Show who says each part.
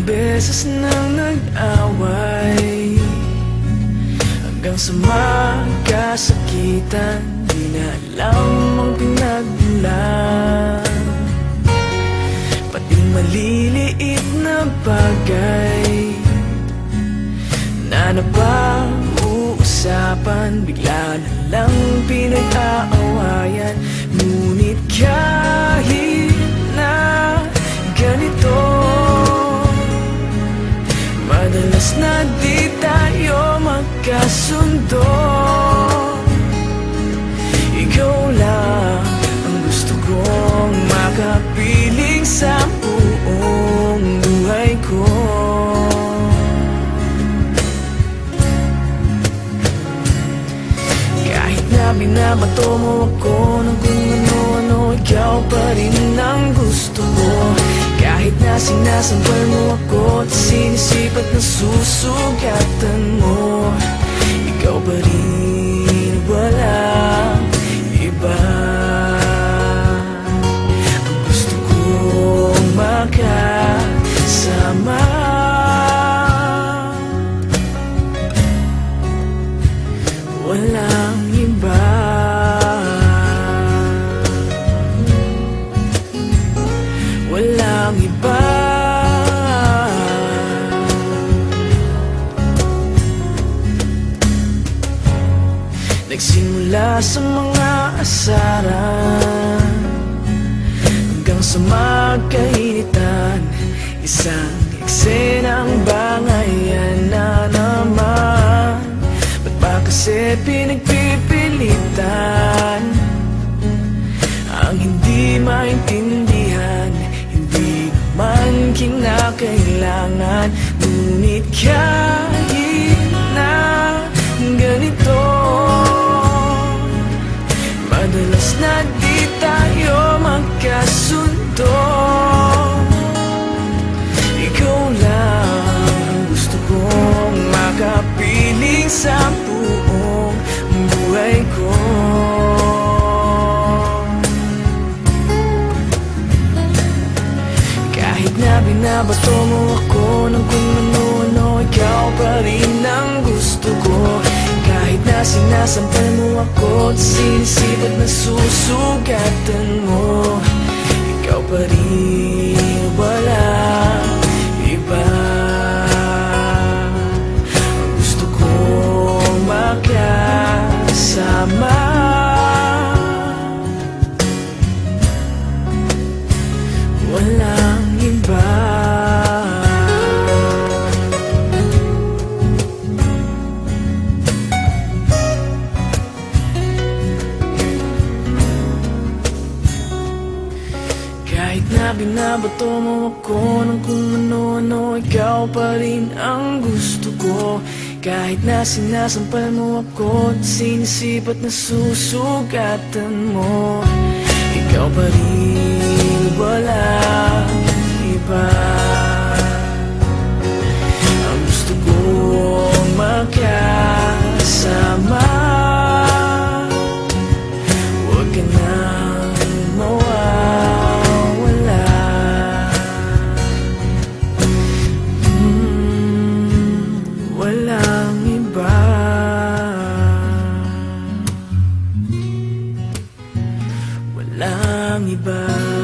Speaker 1: beses nang nag-away, hanggang sa magkasakitan. Di na alam ang pinagmulan, pati maliliit na bagay na napag-uusapan, bigla na lang pinag-aawayan. Ngunit kahit na ganito, madalas na di tayo magkasundo. Ikaw lang ang gusto kong makapiling sa buong buhay ko. Kahit na binabato mo ako ng kung ano-ano, ikaw pa rin ang gusto ko. Kahit na sinasampal mo ako at sinisipat na susugatan mo, ikaw pa rin, walang iba. Ang gusto kong makasama, walang iba. Walang iba. Nagsimula sa mga asaran hanggang sa magkainitan, isang eksenang bangayan na naman. Ba't ba kasi pinagpipilitan ang hindi maintindihan? Hindi naman kinakailangan. Ngunit kahit na ganito, madalas na di tayo magkasundo. Ikaw lang ang gusto kong makapiling sa buong buhay ko. Kahit na binabato mo ako ng kung ano-ano, ikaw pa rin ang gusto ko. Kahit na sinasampal mo ako at sinisipat na susugatan mo, ikaw pa rin, walang iba. Ang gusto kong makasama, walang iba. Kahit na binabato mo ako ng kung ano-ano, ikaw pa rin ang gusto ko. Kahit na sinasampal mo ako at sinisipat na susugatan mo, ikaw pa rin, walang iba. Ang gusto kong makasama, huwag ka nang mawawala. Walang iba. Walang iba.